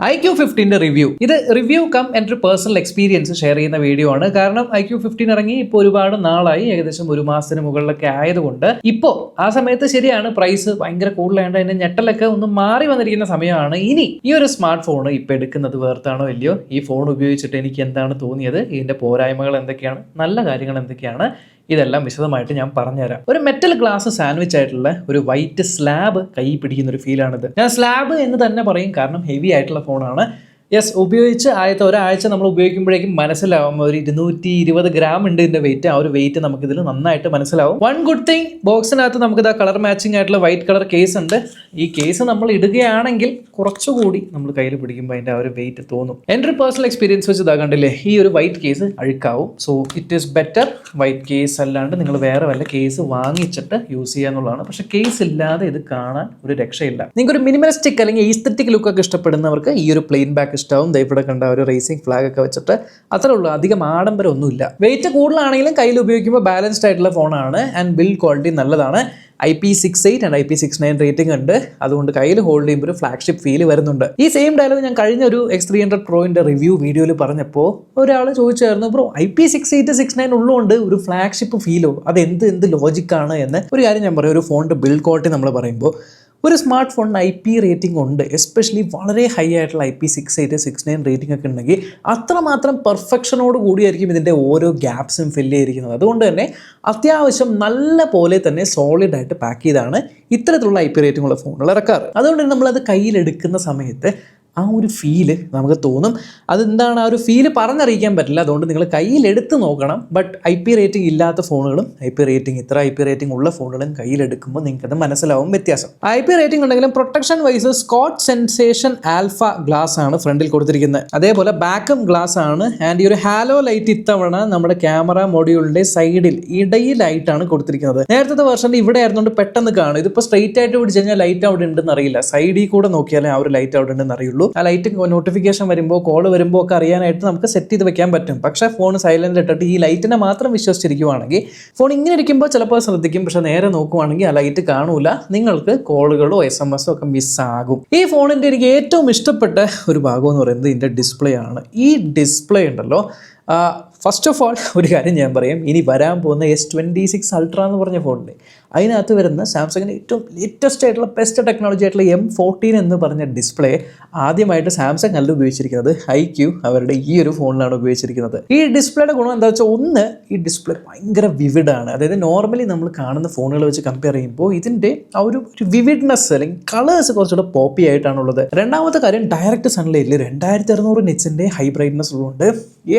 iQ15 review. ഇത് review come എൻ്റെ ഒരു പേഴ്സണൽ എക്സ്പീരിയൻസ് ഷെയർ ചെയ്യുന്ന വീഡിയോ ആണ്. കാരണം iQ15 ഇറങ്ങി ഇപ്പോൾ ഒരുപാട് നാളായി, ഏകദേശം ഒരു മാസത്തിന് മുകളിലൊക്കെ ആയതുകൊണ്ട് ഇപ്പോൾ ആ സമയത്ത് ശരിയാണ് പ്രൈസ് ഭയങ്കര കൂടുതലായതുകൊണ്ട് അതിന്റെ ഞെട്ടലൊക്കെ ഒന്ന് മാറി വന്നിരിക്കുന്ന സമയമാണ്. ഇനി ഈ ഒരു സ്മാർട്ട് ഫോൺ ഇപ്പം എടുക്കുന്നത് വേർത്താണോ ഇല്ലയോ, ഈ ഫോൺ ഉപയോഗിച്ചിട്ട് എനിക്ക് എന്താണ് തോന്നിയത്, ഇതിന്റെ പോരായ്മകൾ എന്തൊക്കെയാണ്, നല്ല കാര്യങ്ങൾ എന്തൊക്കെയാണ്, ഇതെല്ലാം വിശദമായിട്ട് ഞാൻ പറഞ്ഞുതരാം. ഒരു മെറ്റൽ ഗ്ലാസ് സാൻഡ്വിച്ച് ആയിട്ടുള്ള ഒരു വൈറ്റ് സ്ലാബ് കൈ പിടിക്കുന്ന ഒരു ഫീലാണിത്. ഞാൻ സ്ലാബ് എന്ന് തന്നെ പറയും, കാരണം ഹെവി ആയിട്ടുള്ള ഫോണാണ്. യെസ്, ഉപയോഗിച്ച് ആദ്യത്തെ ഒരാഴ്ച നമ്മൾ ഉപയോഗിക്കുമ്പോഴേക്കും മനസ്സിലാവും ഒരു 220 ഗ്രാം ഉണ്ട് ഇതിന്റെ വെയിറ്റ്. ആ ഒരു വെയിറ്റ് നമുക്കിതിൽ നന്നായിട്ട് മനസ്സിലാവും. വൺ ഗുഡ് തിങ്, ബോക്സിനകത്ത് നമുക്കിത് കളർ മാച്ചിങ് ആയിട്ടുള്ള വൈറ്റ് കളർ കേസ് ഉണ്ട്. ഈ കേസ് നമ്മൾ ഇടുകയാണെങ്കിൽ കുറച്ചുകൂടി നമ്മൾ കയ്യിൽ പിടിക്കുമ്പോൾ അതിന്റെ ആ ഒരു വെയിറ്റ് തോന്നും. എൻ്റെ ഒരു പേഴ്സണൽ എക്സ്പീരിയൻസ് വെച്ച് ഇതാ കണ്ടില്ലേ, ഈ ഒരു വൈറ്റ് കേസ് അഴുക്കാവും. So it is better white case അല്ലാണ്ട് നിങ്ങൾ വേറെ വല്ല കേസ് വാങ്ങിച്ചിട്ട് യൂസ് ചെയ്യാന്നുള്ളതാണ്. പക്ഷെ കേസ് ഇല്ലാതെ ഇത് കാണാൻ ഒരു രക്ഷയില്ല. നിങ്ങൾക്ക് ഒരു മിനിമലിസ്റ്റിക് അല്ലെങ്കിൽ ഈസ്തറ്റിക് ലുക്കൊക്കെ ഇഷ്ടപ്പെടുന്നവർക്ക് ഈ ഒരു പ്ലെയിൻ ബാക്ക് ഇഷ്ടവും. ഇവിടെ കണ്ട ഒരു റേസിംഗ് ഫ്ലാഗ് ഒക്കെ വെച്ചിട്ട് അത്രേ ഉള്ളൂ, അധികം ആഡംബരം ഒന്നുമില്ല. വെയിറ്റ് കൂടുതലാണെങ്കിലും കയ്യിൽ ഉപയോഗിക്കുമ്പോൾ ബാലൻസ്ഡ് ആയിട്ടുള്ള ഫോണാണ്. ആൻഡ് ബിൽഡ് ക്വാളിറ്റി നല്ലതാണ്. IP68 ആൻഡ് IP69 റേറ്റിംഗ് ഉണ്ട്. അതുകൊണ്ട് കയ്യിൽ ഹോൾഡ് ചെയ്യുമ്പോൾ ഒരു ഫ്ലാഗ്ഷിപ്പ് ഫീൽ വരുന്നുണ്ട്. ഈ സെയിം ഡയലോഗ് ഞാൻ കഴിഞ്ഞ ഒരു X300 Proന്റെ റിവ്യൂ വീഡിയോയിൽ പറഞ്ഞപ്പോൾ ഒരാൾ ചോദിച്ചായിരുന്നു, ബ്രോ IP68 69 ഉള്ളതുകൊണ്ട് ഒരു ഫ്ലാഗ്ഷിപ്പ് ഫീലോ, അത് എന്ത് ലോജിക്കാണ് എന്ന്. ഒരു കാര്യം ഞാൻ പറയാം, ഒരു ഫോണിന്റെ ബിൽഡ് ക്വാളിറ്റി നമ്മൾ പറയുമ്പോൾ ഒരു സ്മാർട്ട് ഫോണിന് IP റേറ്റിംഗ് ഉണ്ട്, എസ്പെഷ്യലി വളരെ ഹൈ ആയിട്ടുള്ള IP68 69 റേറ്റിംഗ് ഒക്കെ ഉണ്ടെങ്കിൽ അത്രമാത്രം പെർഫെക്ഷനോട് കൂടിയായിരിക്കും ഇതിൻ്റെ ഓരോ ഗ്യാപ്സും ഫില്ല് ചെയ്തിരിക്കുന്നത്. അതുകൊണ്ട് തന്നെ അത്യാവശ്യം നല്ല പോലെ തന്നെ സോളിഡ് ആയിട്ട് പാക്ക് ചെയ്താണ് ഇത്തരത്തിലുള്ള IP റേറ്റിംഗ് ഉള്ള ഫോണുകൾ ഇറക്കാറ്. അതുകൊണ്ട് തന്നെ നമ്മളത് കയ്യിലെടുക്കുന്ന സമയത്ത് ആ ഒരു ഫീല് നമുക്ക് തോന്നും. അതെന്താണ് ആ ഒരു ഫീല് പറഞ്ഞറിയിക്കാൻ പറ്റില്ല. അതുകൊണ്ട് നിങ്ങൾ കയ്യിലെടുത്ത് നോക്കണം. ബട്ട് IP റേറ്റിംഗ് ഇല്ലാത്ത ഫോണുകളും IP റേറ്റിംഗ് ഉള്ള ഫോണുകളും കയ്യിലെടുക്കുമ്പോൾ നിങ്ങൾക്കത് മനസ്സിലാവും വ്യത്യാസം. IP റേറ്റിംഗ് ഉണ്ടെങ്കിലും protection wise Schott Xensation Alpha glass ആണ് ഫ്രണ്ടിൽ കൊടുത്തിരിക്കുന്നത്. അതേപോലെ ബാക്കും ഗ്ലാസ് ആണ്. ആൻഡ് ഈ ഒരു ഹാലോ ലൈറ്റ് ഇത്തവണ നമ്മുടെ ക്യാമറ മൊഡ്യൂളിന്റെ സൈഡിൽ ഇടയിലായിട്ടാണ് കൊടുത്തിരിക്കുന്നത്. നേരത്തെ വെർഷനിൽ ഇവിടെ ആയിരുന്നുകൊണ്ട് പെട്ടെന്ന് കാണും. ഇതിപ്പോൾ സ്ട്രെയിറ്റ് ആയിട്ട് പിടിച്ചു കഴിഞ്ഞാൽ ലൈറ്റ് അവിടെ ഉണ്ടെന്ന് അറിയില്ല. സൈഡിൽ കൂടെ നോക്കിയാലേ ആ ഒരു ലൈറ്റ് അവിടെ ഉണ്ടെന്ന് അറിയുള്ളൂ. ആ ലൈറ്റ് നോട്ടിഫിക്കേഷൻ വരുമ്പോൾ, കോൾ വരുമ്പോൾ ഒക്കെ അറിയാനായിട്ട് നമുക്ക് സെറ്റ് ചെയ്ത് വെക്കാൻ പറ്റും. പക്ഷേ ഫോൺ സൈലന്റ് ഇട്ടിട്ട് ഈ ലൈറ്റിനെ മാത്രം വിശ്വസിച്ചിരിക്കുവാണെങ്കിൽ ഫോൺ ഇങ്ങനെ ഇരിക്കുമ്പോൾ ചിലപ്പോൾ ശ്രദ്ധിക്കും, പക്ഷെ നേരെ നോക്കുവാണെങ്കിൽ ആ ലൈറ്റ് കാണൂല. നിങ്ങൾക്ക് കോളുകളോ SMS ഒക്കെ മിസ്സാകും. ഈ ഫോണിൻ്റെ എനിക്ക് ഏറ്റവും ഇഷ്ടപ്പെട്ട ഒരു ഭാഗം എന്ന് പറയുന്നത് ഇതിൻ്റെ ഡിസ്പ്ലേ ആണ്. ഈ ഡിസ്പ്ലേ ഉണ്ടല്ലോ, ഫസ്റ്റ് ഓഫ് ഓൾ ഒരു കാര്യം ഞാൻ പറയാം, ഇനി വരാൻ പോകുന്ന S26 Ultra എന്ന് പറഞ്ഞ ഫോണിൽ അതിനകത്ത് വരുന്ന സാംസങ്ങിൻ്റെ ഏറ്റവും ലേറ്റസ്റ്റ് ആയിട്ടുള്ള ബെസ്റ്റ് ടെക്നോളജി ആയിട്ടുള്ള M14 എന്ന് പറഞ്ഞ ഡിസ്പ്ലേ ആദ്യമായിട്ട് സാംസങ് അല്ല ഉപയോഗിച്ചിരിക്കുന്നത്, iQ അവരുടെ ഈ ഒരു ഫോണിലാണ് ഉപയോഗിച്ചിരിക്കുന്നത്. ഈ ഡിസ്പ്ലേയുടെ ഗുണം എന്താ വെച്ചാൽ, ഒന്ന്, ഈ ഡിസ്പ്ലേ ഭയങ്കര വിവിഡാണ്. അതായത് നോർമലി നമ്മൾ കാണുന്ന ഫോണുകൾ വെച്ച് കമ്പയർ ചെയ്യുമ്പോൾ ഇതിൻ്റെ ആ ഒരു വിവിഡ്നെസ് അല്ലെങ്കിൽ കളേഴ്സ് കുറച്ചുകൂടെ പോപ്പി ആയിട്ടാണുള്ളത്. രണ്ടാമത്തെ കാര്യം, ഡയറക്റ്റ് സൺലൈറ്റിൽ 2600 നിറ്റ്സിൻ്റെ ഹൈ ബ്രൈറ്റ്നസ് ഉള്ളതുകൊണ്ട്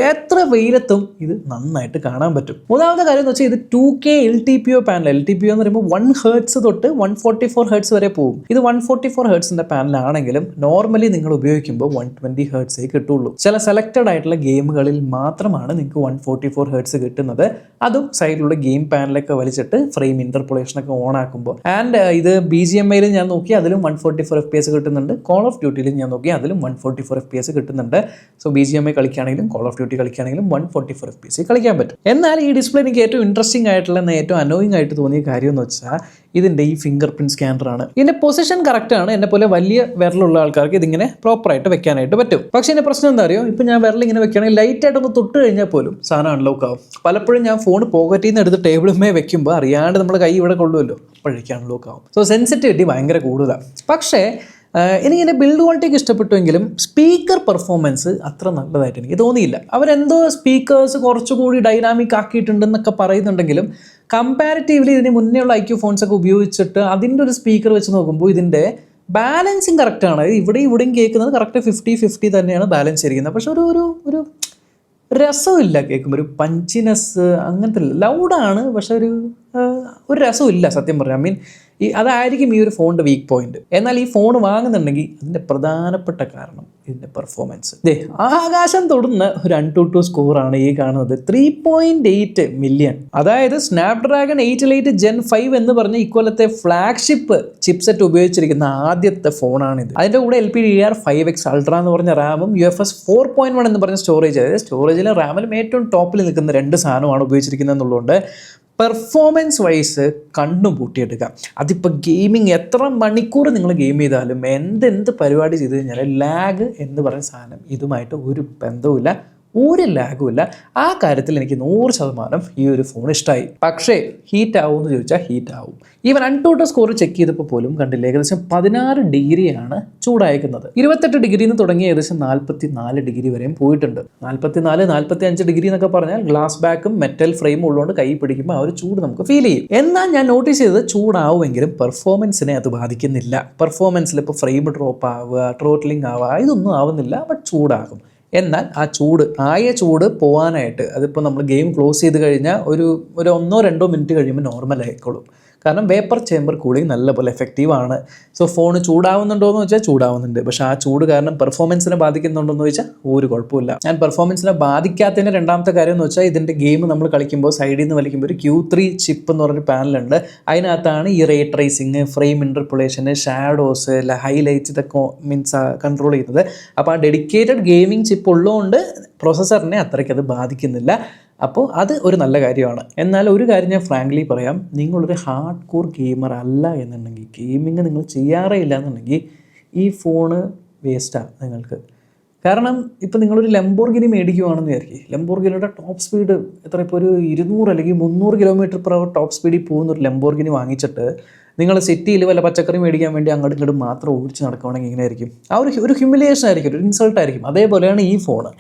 എത്ര വെയിലത്തും ഇത് നന്നായിട്ട് കാണാൻ പറ്റും. മൂന്നാമത്തെ കാര്യം എന്ന് വെച്ചാൽ ഇത് 2K LTPO പാനൽ. LTPO എന്ന് പറയുമ്പോൾ 1 Hz തൊട്ട് 144 Hz വരെ പോകും. ഇത് 144 Hzന്റെ പാനലാണെങ്കിലും നോർമലി നിങ്ങൾ ഉപയോഗിക്കുമ്പോൾ 120 Hz കിട്ടുള്ളൂ. ചില സെലക്റ്റഡ് ആയിട്ടുള്ള ഗെയിമുകളിൽ മാത്രമാണ് നിങ്ങൾക്ക് 144 Hz കിട്ടുന്നത്. അതും സൈഡിലുള്ള ഗെയിം പാനലൊക്കെ വലിച്ചിട്ട് ഫ്രെയിം ഇന്റർപോളേഷനൊക്കെ ഓൺ ആക്കുമ്പോൾ. ആൻഡ് ഇത് BGMI ഞാൻ നോക്കി, അതിലും 144 FPS കിട്ടുന്നുണ്ട്. കോൾ ഓഫ് ഡ്യൂട്ടിയിലും ഞാൻ നോക്കി, അതിലും 144 FPS കിട്ടുന്നുണ്ട്. സോ BGMI കളിക്കുകയാണെങ്കിലും കോൾ ഓഫ് ഡ്യൂട്ടി കളിക്കുകയാണെങ്കിലും 144 FPS കളിക്കാൻ പറ്റും. എന്നാൽ ഈ ഡിസ്പ്ലേ എനിക്ക് ഏറ്റവും ഇൻട്രസ്റ്റിംഗ് ആയിട്ടുള്ള, ഏറ്റവും അനോയിങ് ആയിട്ട് തോന്നിയ കാര്യം എന്ന് വെച്ചാൽ ഇതിൻ്റെ ഈ ഫിംഗർ പ്രിന്റ് സ്കാനറാണ്. ഇതിൻ്റെ പൊസിഷൻ കറക്റ്റ് ആണ്. എന്നെ പോലെ വലിയ വിരലുള്ള ആൾക്കാർക്ക് ഇതിങ്ങനെ പ്രോപ്പറായിട്ട് വെക്കാനായിട്ട് പറ്റും. പക്ഷേ ഇതിൻ്റെ പ്രശ്നം എന്താ അറിയോ, ഇപ്പം ഞാൻ വിരൽ ഇങ്ങനെ വെക്കുകയാണെങ്കിൽ ലൈറ്റായിട്ടൊന്ന് തൊട്ട് കഴിഞ്ഞാൽ പോലും സാധനം അൺലോക്ക് ആവും. പലപ്പോഴും ഞാൻ ഫോൺ പോക്കറ്റിൽ നിന്ന് എടുത്ത് ടേബിളുമേ വെക്കുമ്പോൾ അറിയാണ്ട് നമ്മുടെ കൈ ഇവിടെ കൊള്ളുമല്ലോ, അപ്പോഴേക്കും അൺലോക്ക് ആവും. സോ സെൻസിറ്റിവിറ്റി ഭയങ്കര കൂടുതലാണ്. പക്ഷേ എനിക്കിതിൻ്റെ ബിൽഡ് ക്വാളിറ്റിക്ക് ഇഷ്ടപ്പെട്ടുവെങ്കിലും സ്പീക്കർ പെർഫോമൻസ് അത്ര നല്ലതായിട്ട് എനിക്ക് തോന്നിയില്ല. അവരെന്തോ സ്പീക്കേഴ്സ് കുറച്ചുകൂടി ഡൈനാമിക് ആക്കിയിട്ടുണ്ടെന്നൊക്കെ പറയുന്നുണ്ടെങ്കിലും കമ്പാരിറ്റീവ്ലി ഇതിന് മുന്നേ ഉള്ള iQ ഫോൺസ് ഒക്കെ ഉപയോഗിച്ചിട്ട് അതിൻ്റെ ഒരു സ്പീക്കർ വെച്ച് നോക്കുമ്പോൾ ഇതിൻ്റെ ബാലൻസിങ് കറക്റ്റാണ്. ഇവിടെയും കേൾക്കുന്നത് കറക്റ്റ് 50-50 തന്നെയാണ് ബാലൻസ് ചെയ്തിരിക്കുന്നത്. പക്ഷെ ഒരു രസമില്ല കേൾക്കുമ്പോൾ, ഒരു പഞ്ചിനെസ് അങ്ങനത്തെ. ലൗഡാണ് പക്ഷെ ഒരു രസമില്ല സത്യം പറഞ്ഞാൽ. അതായിരിക്കും ഈ ഒരു ഫോണിൻ്റെ വീക്ക് പോയിന്റ്. എന്നാൽ ഈ ഫോൺ വാങ്ങുന്നുണ്ടെങ്കിൽ അതിൻ്റെ പ്രധാനപ്പെട്ട കാരണം ഇതിൻ്റെ പെർഫോമൻസ്. ആകാശം തൊടുന്ന ഒരു AnTuTu സ്കോറാണ് ഈ കാണുന്നത്. 3.8 മില്യൺ. അതായത് സ്നാപ്ഡ്രാഗൺ 888 Gen 5 എന്ന് പറഞ്ഞ ഇക്കൊല്ലത്തെ ഫ്ലാഗ്ഷിപ്പ് ചിപ്സെറ്റ് ഉപയോഗിച്ചിരിക്കുന്ന ആദ്യത്തെ ഫോണാണിത്. അതിൻ്റെ കൂടെ LPDDR5X Ultra എന്ന് പറഞ്ഞ റാമും UFS 4.1 എന്ന് പറഞ്ഞ സ്റ്റോറേജ്. അതായത് സ്റ്റോറേജിലും റാമിലും ഏറ്റവും ടോപ്പിൽ നിൽക്കുന്ന രണ്ട് സാധനമാണ് ഉപയോഗിച്ചിരിക്കുന്നത് എന്നുള്ളതുകൊണ്ട് പെർഫോമൻസ് വൈസ് കണ്ണും പൂട്ടിയെടുക്കാം. അതിപ്പോൾ ഗെയിമിങ് എത്ര മണിക്കൂർ നിങ്ങൾ ഗെയിം ചെയ്താലും എന്ത് പരിപാടി ചെയ്ത് കഴിഞ്ഞാൽ ലാഗ് എന്ന് പറയുന്ന സാധനം ഇതുമായിട്ട് ഒരു ബന്ധവുമില്ല, ഒരു ലാഗുമില്ല. ആ കാര്യത്തിൽ എനിക്ക് 100% ഈ ഒരു ഫോൺ ഇഷ്ടമായി. പക്ഷേ ഹീറ്റ് ആവും എന്ന് ചോദിച്ചാൽ ഹീറ്റ് ആവും. ഈവൻ AnTuTu സ്കോർ ചെക്ക് ചെയ്തപ്പോൾ പോലും കണ്ടില്ല, ഏകദേശം 16 ഡിഗ്രിയാണ് ചൂടായിരിക്കുന്നത്. 28 ഡിഗ്രിയിൽ നിന്ന് തുടങ്ങി ഏകദേശം 44 ഡിഗ്രി വരെയും പോയിട്ടുണ്ട്. 44-45 ഡിഗ്രി എന്നൊക്കെ പറഞ്ഞാൽ ഗ്ലാസ് ബാക്കും മെറ്റൽ ഫ്രെയിമും ഉള്ളതുകൊണ്ട് കൈ പിടിക്കുമ്പോൾ ആ ഒരു ചൂട് നമുക്ക് ഫീൽ ചെയ്യും. എന്നാൽ ഞാൻ നോട്ടീസ് ചെയ്തത് ചൂടാവുമെങ്കിലും പെർഫോമൻസിനെ അത് ബാധിക്കുന്നില്ല. പെർഫോമൻസിൽ ഇപ്പോൾ ഫ്രെയിം ഡ്രോപ്പ് ആവുക, ട്രോട്ട്ലിംഗ് ആവുക, ഇതൊന്നും ആവുന്നില്ല. ബട്ട് ചൂടാകും. എന്നാൽ ആ ചൂട് പോകാനായിട്ട് അതിപ്പോൾ നമ്മൾ ഗെയിം ക്ലോസ് ചെയ്ത് കഴിഞ്ഞാൽ ഒരു 1-2 മിനിറ്റ് കഴിയുമ്പോൾ നോർമൽ ആയിക്കോളും. കാരണം വേപ്പർ ചേമ്പർ കൂളിംഗ് നല്ലപോലെ എഫക്റ്റീവാണ്. സോ ഫോൺ ചൂടാവുന്നുണ്ടോ എന്ന് വെച്ചാൽ ചൂടാവുന്നുണ്ട്. പക്ഷേ ആ ചൂട് കാരണം പെർഫോമൻസിനെ ബാധിക്കുന്നുണ്ടോ എന്ന് ചോദിച്ചാൽ ഒരു കുഴപ്പമില്ല. ഞാൻ പെർഫോമൻസിനെ ബാധിക്കാത്തതിൻ്റെ രണ്ടാമത്തെ കാര്യം എന്ന് വെച്ചാൽ ഇതിൻ്റെ ഗെയിം നമ്മൾ കളിക്കുമ്പോൾ സൈഡിൽ നിന്ന് വലിക്കുമ്പോൾ ഒരു Q3 ചിപ്പ് എന്ന് പറഞ്ഞൊരു പാനലുണ്ട്. അതിനകത്താണ് ഈ ray tracing, frame interpolation, shadows, highlights ഇതൊക്കെ കൺട്രോൾ ചെയ്യുന്നത്. അപ്പോൾ ആ ഡെഡിക്കേറ്റഡ് ഗെയിമിംഗ് ചിപ്പ് ഉള്ളതുകൊണ്ട് പ്രോസസ്സറിനെ അത്രയ്ക്ക് അത് ബാധിക്കുന്നില്ല. അപ്പോൾ അത് ഒരു നല്ല കാര്യമാണ്. എന്നാൽ ഒരു കാര്യം ഞാൻ ഫ്രാങ്ക്ലി പറയാം, നിങ്ങളൊരു ഹാർഡ് കോർ ഗെയിമർ അല്ല എന്നുണ്ടെങ്കിൽ, ഗെയിമിങ് നിങ്ങൾ ചെയ്യാറേ ഇല്ല എന്നുണ്ടെങ്കിൽ ഈ ഫോണ് വേസ്റ്റാണ് നിങ്ങൾക്ക്. കാരണം ഇപ്പോൾ നിങ്ങളൊരു ലംബോർഗിനി മേടിക്കുകയാണെന്ന് വിചാരിക്കും. ലംബോർഗിനിയുടെ ടോപ്പ് സ്പീഡ് ഇപ്പോൾ ഒരു 200 അല്ലെങ്കിൽ 300 km/h ടോപ്പ് സ്പീഡിൽ പോകുന്ന ഒരു ലംബോർഗിനി വാങ്ങിച്ചിട്ട് നിങ്ങൾ സിറ്റിയിൽ വല്ല പച്ചക്കറി മേടിക്കാൻ വേണ്ടി അങ്ങോട്ടും ഇങ്ങോട്ടും മാത്രം ഓടിച്ച് നടക്കുകയാണെങ്കിൽ ഇങ്ങനെ ആയിരിക്കും. ആ ഒരു ഹ്യൂമിലിയേഷൻ ആയിരിക്കും, ഒരു ഇൻസൾട്ടായിരിക്കും. അതേപോലെയാണ് ഈ ഫോണ്.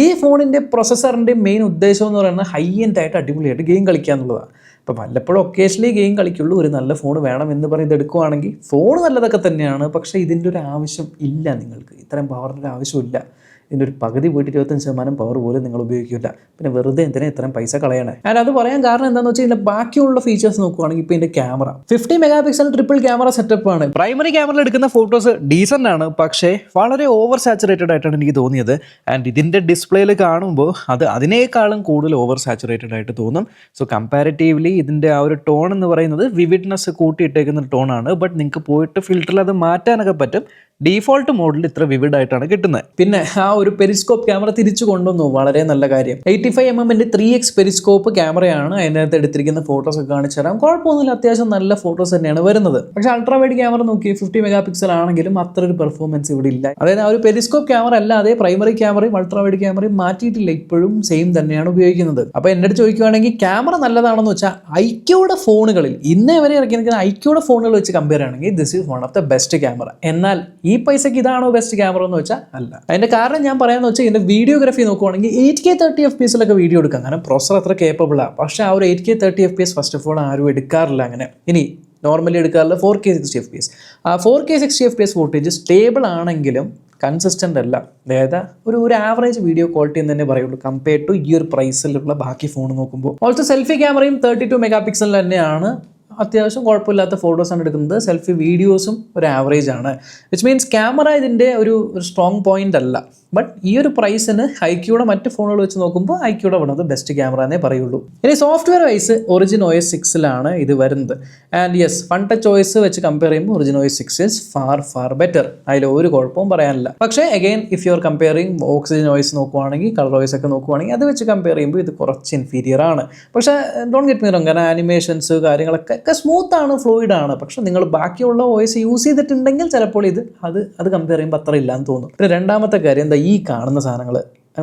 ഈ ഫോണിൻ്റെ പ്രൊസസ്സറിൻ്റെ മെയിൻ ഉദ്ദേശം എന്ന് പറയുന്നത് ഹൈ എൻഡ് ആയിട്ട് അടിപൊളിയായിട്ട് ഗെയിം കളിക്കുക എന്നുള്ളതാണ്. ഇപ്പോൾ വല്ലപ്പോഴും ഒക്കേഷണലി ഗെയിം കളിക്കുള്ളൂ, ഒരു നല്ല ഫോൺ വേണം എന്ന് പറഞ്ഞ് ഇതെടുക്കുകയാണെങ്കിൽ ഫോൺ നല്ലതൊക്കെ തന്നെയാണ്. പക്ഷേ ഇതിൻ്റെ ഒരു ആവശ്യം ഇല്ല, നിങ്ങൾക്ക് ഇത്രയും പവറിൻ്റെ ആവശ്യമില്ല. ഇതിൻ്റെ ഒരു പകുതി പോയിട്ട് 25% പവർ പോലും നിങ്ങൾ ഉപയോഗിക്കില്ല. പിന്നെ വെറുതെ എന്തിനാ ഇത്രയും പൈസ കളയണേ? ഞാൻ അത് പറയാൻ കാരണം എന്താണെന്ന് വെച്ചാൽ ഇതിൻ്റെ ബാക്കിയുള്ള ഫീച്ചേഴ്സ് നോക്കുകയാണെങ്കിൽ ഇപ്പോൾ ഇതിൻ്റെ ക്യാമറ 50 MP ട്രിപ്പിൾ ക്യാമറ സെറ്റപ്പാണ്. പ്രൈമറി ക്യാമറയിൽ എടുക്കുന്ന ഫോട്ടോസ് ഡീസൻ്റ് ആണ്, പക്ഷേ വളരെ ഓവർ സാച്ചുറേറ്റഡ് ആയിട്ടാണ് എനിക്ക് തോന്നിയത്. ആൻഡ് ഇതിൻ്റെ ഡിസ്പ്ലേയിൽ കാണുമ്പോൾ അതിനേക്കാളും കൂടുതൽ ഓവർ സാച്ചുറേറ്റഡ് ആയിട്ട് തോന്നും. സോ കമ്പാരിറ്റീവ്ലി ഇതിൻ്റെ ആ ഒരു ടോൺ എന്ന് പറയുന്നത് വിവിഡ്നെസ് കൂട്ടിയിട്ടേക്കുന്ന ടോണാണ്. ബട്ട് നിങ്ങൾക്ക് പോയിട്ട് ഫിൽറ്ററിൽ അത് മാറ്റാനൊക്കെ പറ്റും. ഡീഫോൾട്ട് മോഡിൽ ഇത്ര വിവിഡ് ആയിട്ടാണ് കിട്ടുന്നത്. പിന്നെ ആ ഒരു പെരിസ്കോപ്പ് ക്യാമറ തിരിച്ചു കൊണ്ടുവന്നു, വളരെ നല്ല കാര്യം. 85mm 3x പെരിസ്കോപ്പ് ക്യാമറയാണ് അതിനകത്ത് എടുത്തിരിക്കുന്ന ഫോട്ടോസ് ഒക്കെ കാണിച്ചു തരാം. കുഴപ്പമൊന്നുമില്ല, അത്യാവശ്യം നല്ല ഫോട്ടോസ് തന്നെയാണ് വരുന്നത്. പക്ഷേ അൾട്രാ വൈഡ് ക്യാമറ നോക്കി 50 MP ആണെങ്കിലും അത്ര ഒരു പെർഫോമൻസ് ഇവിടെ ഇല്ല. അതായത് ആ ഒരു പെരിസ്കോപ്പ് ക്യാമറ അല്ലാതെ പ്രൈമറി ക്യാമറയും അൾട്രാ വൈഡ് ക്യാമറയും മാറ്റിയിട്ടില്ല, ഇപ്പോഴും സെയിം തന്നെയാണ് ഉപയോഗിക്കുന്നത്. അപ്പോൾ എൻ്റെ അടുത്ത് ചോദിക്കുകയാണെങ്കിൽ ക്യാമറ നല്ലതാണെന്ന് വെച്ചാൽ ഐക്യൂടെ ഫോണുകളിൽ ഇന്നേ വരെ ഇറക്കിയിരിക്കുന്ന ഐക്യൂടെ ഫോണുകൾ വെച്ച് കമ്പയർ ചെയ്യുകയാണെങ്കിൽ this is one of the best camera. എന്നാൽ ഈ പൈസക്ക് ഇതാണോ ബെസ്റ്റ് ക്യാമറ എന്ന് വെച്ചാൽ അല്ല. അതിൻ്റെ കാരണം ഞാൻ പറയാമെന്ന് വെച്ചാൽ ഇതിൻ്റെ വീഡിയോഗ്രാഫി നോക്കുവാണെങ്കിൽ 8K 30 FPS വീഡിയോ എടുക്കാം. കാരണം പ്രൊസസർ അത്ര കേപ്പബിളാണ്. പക്ഷേ ആ ഒരു 8K 30 FPS first of all ആരും എടുക്കാറില്ല. അങ്ങനെ ഇനി നോർമലി എടുക്കാറില്ല 4K 60 FPS. ആ 4K 60 FPS ഫുട്ടേജ് സ്റ്റേബിൾ ആണെങ്കിലും കൺസിസ്റ്റൻ്റ് അല്ല. അതായത് ഒരു ആവറേജ് വീഡിയോ ക്വാളിറ്റി എന്ന് തന്നെ പറയുള്ളൂ കമ്പയർ ടു ഈ ഒരു പ്രൈസിലുള്ള ബാക്കി ഫോൺ നോക്കുമ്പോൾ. ഓൾസോ സെൽഫി ക്യാമറയും 32 MP തന്നെയാണ്. അത്യാവശ്യം കുഴപ്പമില്ലാത്ത ഫോട്ടോസാണ് എടുക്കുന്നത്. സെൽഫി വീഡിയോസും ഒരു ആവറേജ് ആണ്. വിച്ച് മീൻസ് ക്യാമറ ഇതിൻ്റെ ഒരു സ്ട്രോങ് പോയിന്റ് അല്ല. ബട്ട് ഈ ഒരു പ്രൈസിന് ഐക്യൂടെ മറ്റ് ഫോണുകൾ വെച്ച് നോക്കുമ്പോൾ ഐക്യൂടെ വന്നത് ബെസ്റ്റ് ക്യാമറ എന്നേ പറയുള്ളൂ. ഇനി സോഫ്റ്റ്വെയർ വൈസ് ഒറിജിൻ OS 6 ഇത് വരുന്നത്. And yes, fun touch OS വെച്ച് കമ്പയർ ചെയ്യുമ്പോൾ origin OS 6 is far better. അതിൽ ഒരു കുഴപ്പവും പറയാനില്ല. പക്ഷേ again if you are comparing oxygen OS നോക്കുവാണെങ്കിൽ, കളർ OS ഒക്കെ നോക്കുവാണെങ്കിൽ അത് വെച്ച് കമ്പയർ ചെയ്യുമ്പോൾ ഇത് കുറച്ച് ഇൻഫീരിയർ ആണ്. പക്ഷേ ഡോണ്ട് ഗെറ്റ് മീ റോങ്, കാരണം ആനിമേഷൻസ് കാര്യങ്ങളൊക്കെ സ്മൂത്ത് ആണ്, ഫ്ലൂയിഡ് ആണ്. പക്ഷെ നിങ്ങൾ ബാക്കിയുള്ള OS യൂസ് ചെയ്തിട്ടുണ്ടെങ്കിൽ ചിലപ്പോൾ അത് കമ്പയർ ചെയ്യുമ്പോൾ അത്ര ഇല്ലാന്ന് തോന്നും. പിന്നെ രണ്ടാമത്തെ കാര്യം എന്താ, ഈ കാണുന്ന സാധനങ്ങൾ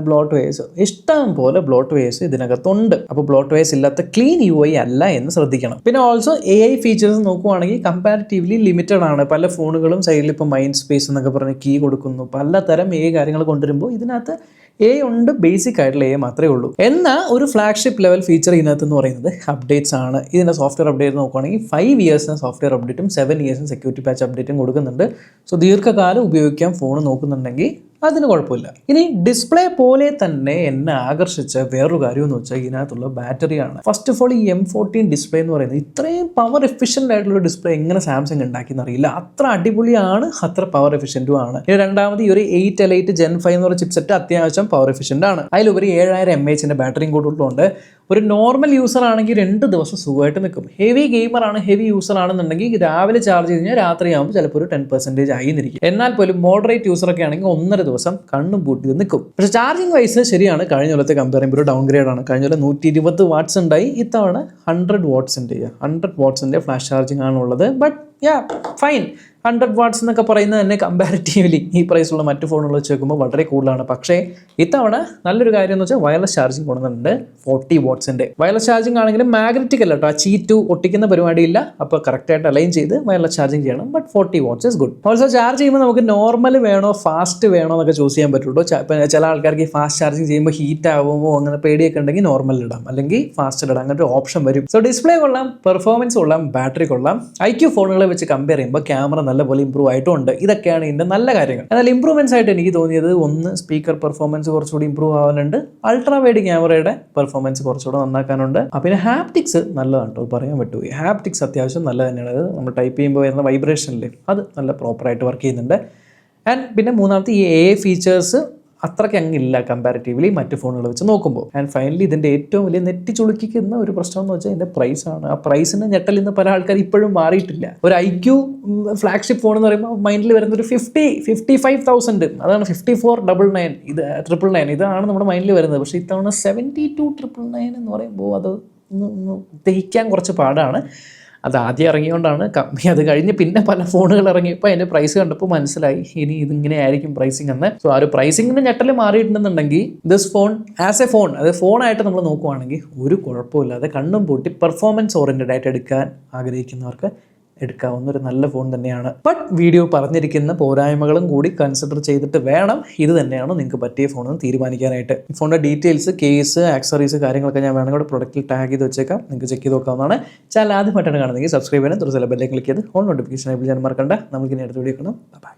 ബ്ലോട്ട് വെയേഴ്സ്, ഇഷ്ടം പോലെ ബ്ലോട്ട് വെയേഴ്സ് ഇതിനകത്തുണ്ട്. അപ്പോൾ ബ്ലോട്ട് വെയേഴ്സ് ഇല്ലാത്ത ക്ലീൻ UI അല്ല എന്ന് ശ്രദ്ധിക്കണം. പിന്നെ ഓൾസോ AI ഫീച്ചേഴ്സ് നോക്കുവാണെങ്കിൽ കമ്പാരിറ്റീവ്ലി ലിമിറ്റഡ് ആണ്. പല ഫോണുകളും സൈഡിൽ ഇപ്പോൾ മൈൻഡ് സ്പേസ് എന്നൊക്കെ പറഞ്ഞ് കീ കൊടുക്കുന്നു, പലതരം AI കാര്യങ്ങൾ കൊണ്ടുവരുമ്പോൾ ഇതിനകത്ത് AI ഉണ്ട്, ബേസിക് ആയിട്ടുള്ള AI മാത്രമേ ഉള്ളൂ. എന്നാൽ ഒരു ഫ്ലാഗ്ഷിപ്പ് ലെവൽ ഫീച്ചർ ഇതിനകത്ത് എന്ന് പറയുന്നത് അപ്ഡേറ്റ്സ് ആണ്. ഇതിൻ്റെ സോഫ്റ്റ്വെയർ അപ്ഡേറ്റ് നോക്കുകയാണെങ്കിൽ 5 ഇയേഴ്സിന് സോഫ്റ്റ്വെയർ അപ്ഡേറ്റും 7 ഇയേഴ്സിന് സെക്യൂരിറ്റി പാച്ച് അപ്ഡേറ്റും കൊടുക്കുന്നുണ്ട്. സോ ദീർഘകാലം ഉപയോഗിക്കാൻ ഫോൺ നോക്കുന്നുണ്ടെങ്കിൽ അതിന് കുഴപ്പമില്ല. ഇനി ഡിസ്പ്ലേ പോലെ തന്നെ എന്നെ ആകർഷിച്ച വേറൊരു കാര്യം എന്ന് വെച്ചാൽ ഇതിനകത്തുള്ള ബാറ്ററിയാണ്. ഫസ്റ്റ് ഓഫ് ഓൾ ഈ M14 ഡിസ്പ്ലേ എന്ന് പറയുന്നത് ഇത്രയും പവർ എഫിഷ്യൻ്റ് ആയിട്ടുള്ള ഡിസ്പ്ലേ എങ്ങനെ സാംസങ് ഉണ്ടാക്കിയെന്ന് അറിയില്ല. അത്ര അടിപൊളിയാണ്, അത്ര പവർ എഫിഷ്യൻറ്റും ആണ്. ഇനി രണ്ടാമത് ഈ ഒരു 8 Elite Gen 5 എന്ന് പറയുന്ന ചിപ്സെറ്റ് അത്യാവശ്യം പവർ എഫിഷ്യൻ്റ് ആണ്. അതിലുപരി 7000 mAh ബാറ്ററിയും കൂടുതലുണ്ട്. ഒരു നോർമൽ യൂസർ ആണെങ്കിൽ 2 ദിവസം സുഖമായിട്ട് നിൽക്കും. ഹെവി ഗെയിമർ ആണ്, ഹെവി യൂസർ ആണെന്നുണ്ടെങ്കിൽ രാവിലെ ചാർജ് ചെയ്ത് കഴിഞ്ഞാൽ രാത്രിയാകുമ്പോൾ ചിലപ്പോൾ ഒരു 10% ആയി നിന്നിരിക്കും. എന്നാൽ പോലും മോഡറേറ്റ് യൂസറൊക്കെ ആണെങ്കിൽ 1.5 ദിവസം കണ്ണും പൂട്ടി നിൽക്കും. പക്ഷേ ചാർജിങ് വൈസ് ശരിയാണ്, കഴിഞ്ഞ കൊല്ലത്തെ കമ്പയർ ചെയ്യുമ്പോൾ ഒരു ഡൗൺ ഗ്രേഡ് ആണ്. കഴിഞ്ഞ കൊല്ലം 120 വാട്ട്സ് ഉണ്ടായി, ഇത്തവണ 100 വാട്ട്സിൻ്റെ ഫ്ലാഷ് ചാർജിങ് ആണുള്ളത്. ബട്ട് ഫൈൻ, 100 വാട്ട്സ് എന്നൊക്കെ പറയുന്നത് തന്നെ കമ്പാരിറ്റീവ്ലി ഈ പ്രൈസുള്ള മറ്റ് ഫോണുകൾ വെച്ച് നോക്കുമ്പോൾ വളരെ കൂടുതലാണ്. പക്ഷേ ഇത്തവണ നല്ലൊരു കാര്യം എന്ന് വെച്ചാൽ വയർലെസ് ചാർജിങ് കൊണ്ടുവന്നിട്ടുണ്ട്. 40 വാട്ട്സിൻ്റെ വയർലെസ് ചാർജിങ് ആണെങ്കിലും മാഗ്നറ്റിക് അല്ല കേട്ടോ, ആ ചീറ്റു ഒട്ടിക്കുന്ന പരിപാടിയില്ല. അപ്പോൾ കറക്റ്റായിട്ട് അലൈൻ ചെയ്ത് വയർലെസ് ചാർജിങ് ചെയ്യണം. But 40 watts is good. Also charge ചെയ്യുമ്പോൾ നമുക്ക് നോർമൽ വേണോ ഫാസ്റ്റ് വേണോ എന്നൊക്കെ ചൂസ് ചെയ്യാൻ പറ്റുള്ളൂ. ചില ആൾക്കാർക്ക് ഈ ഫാസ്റ്റ് ചാർജിങ് ചെയ്യുമ്പോൾ ഹീറ്റ് ആവുമോ അങ്ങനെ പേടിയൊക്കെ ഉണ്ടെങ്കിൽ നോർമൽ ഇടാം, അല്ലെങ്കിൽ ഫാസ്റ്റ് ഇടാം, അങ്ങനെ ഒരു ഓപ്ഷൻ വരും. സോ ഡിസ്പ്ലേ കൊള്ളാം, പെർഫോമൻസ് കൊള്ളാം, ബാറ്ററി കൊള്ളാം. IQ ഫോണുകളെ വെച്ച് കമ്പയർ ചെയ്യുമ്പോൾ ക്യാമറ നല്ലപോലെ ഇമ്പ്രൂവ് ആയിട്ടുണ്ട്. ഇതൊക്കെയാണ് ഇതിൻ്റെ നല്ല കാര്യങ്ങൾ. എന്നാൽ ഇമ്പ്രൂവ്മെൻറ്റ്സ് ആയിട്ട് എനിക്ക് തോന്നിയത്, ഒന്ന് സ്പീക്കർ പെർഫോമൻസ് കുറച്ചുകൂടി ഇമ്പ്രൂവ് ആവാനുണ്ട്, അൾട്രാ വൈഡ് ക്യാമറയുടെ പെർഫോമൻസ് കുറച്ചുകൂടെ നന്നാക്കാനുണ്ട്. പിന്നെ ഹാപ്റ്റിക്സ് നല്ലതാണ് കേട്ടോ, പറയാൻ പറ്റുമോ, ഹാപ്റ്റിക്സ് അത്യാവശ്യം നല്ല തന്നെയാണ്. അത് നമ്മൾ ടൈപ്പ് ചെയ്യുമ്പോൾ വരുന്ന വൈബ്രേഷനിൽ അത് നല്ല പ്രോപ്പറായിട്ട് വർക്ക് ചെയ്യുന്നുണ്ട്. ആൻഡ് പിന്നെ മൂന്നാമത്തെ ഈ AI ഫീച്ചേഴ്സ് അത്രയ്ക്ക് അങ്ങില്ല കമ്പാരിറ്റീവ്ലി മറ്റ് ഫോണുകൾ വെച്ച് നോക്കുമ്പോൾ. ആൻഡ് ഫൈനലി ഇതിൻ്റെ ഏറ്റവും വലിയ നെറ്റി ചുളുക്കിക്കുന്ന ഒരു പ്രശ്നം എന്ന് വെച്ചാൽ ഇതിൻ്റെ പ്രൈസാണ്. ആ പ്രൈസിന് ഞെട്ടൽ ഇന്ന് പല ആൾക്കാർ ഇപ്പോഴും മാറിയിട്ടില്ല. ഒരു IQ ഫ്ലാഗ്ഷിപ്പ് ഫോൺ എന്ന് പറയുമ്പോൾ മൈൻഡിൽ വരുന്ന ഒരു 55,000, അതാണ് 54,999, ഇത് 999, ഇതാണ് നമ്മുടെ മൈൻഡിൽ വരുന്നത്. പക്ഷേ ഇത്തവണ 72,999 എന്ന് പറയുമ്പോൾ അത് ദഹിക്കാൻ കുറച്ച് പാടാണ്. അത് ആദ്യം ഇറങ്ങിയോണ്ടാണ് കമ്മി. അത് കഴിഞ്ഞ് പിന്നെ പല ഫോണുകൾ ഇറങ്ങിയപ്പോൾ അതിൻ്റെ പ്രൈസ് കണ്ടപ്പോൾ മനസ്സിലായി ഇനി ഇതിങ്ങനെ ആയിരിക്കും പ്രൈസിങ് എന്ന്. സോ ആ ഒരു പ്രൈസിങ്ങിൻ്റെ ഞെട്ടൽ മാറിയിട്ടുണ്ടെന്നുണ്ടെങ്കിൽ this phone as a phone, അത് ഫോണായിട്ട് നമ്മൾ നോക്കുവാണെങ്കിൽ ഒരു കുഴപ്പമില്ലാതെ കണ്ണും പൂട്ടി പെർഫോമൻസ് ഓറിയൻറ്റഡ് ആയിട്ട് എടുക്കാൻ ആഗ്രഹിക്കുന്നവർക്ക് എടുക്കാവുന്ന ഒരു നല്ല ഫോൺ തന്നെയാണ്. ബട്ട് വീഡിയോ പറഞ്ഞിരിക്കുന്ന പോരായ്മകളും കൂടി കൺസിഡർ ചെയ്തിട്ട് വേണം ഇത് തന്നെയാണോ നിങ്ങൾക്ക് പറ്റിയ ഫോണെന്ന് തീരുമാനിക്കാനായിട്ട്. ഈ ഫോണിൻ്റെ ഡീറ്റെയിൽസ്, കേസ്, ആക്സറീസ് കാര്യങ്ങളൊക്കെ ഞാൻ വേണമെങ്കിൽ പ്രൊഡക്റ്റിൽ ടാഗ് ചെയ്ത് വെച്ചേക്കാം, നിങ്ങൾക്ക് ചെക്ക് ചെയ്ത് നോക്കാവുന്നതാണ്. ചാനൽ ആദ്യമായിട്ടാണ് കാണുന്നതെങ്കിൽ സബ്സ്ക്രൈബ് ചെയ്യണം, തുടർന്ന് ബെല്ലേക്ക് ക്ലിക്ക് ചെയ്ത് ഓൺ നോട്ടിഫിക്കേഷൻ എനേബിൾ ചെയ്യാൻ മറക്കണ്ട. നമുക്ക് ഇനി അടുത്ത വീഡിയോ കാണാം. ബൈ.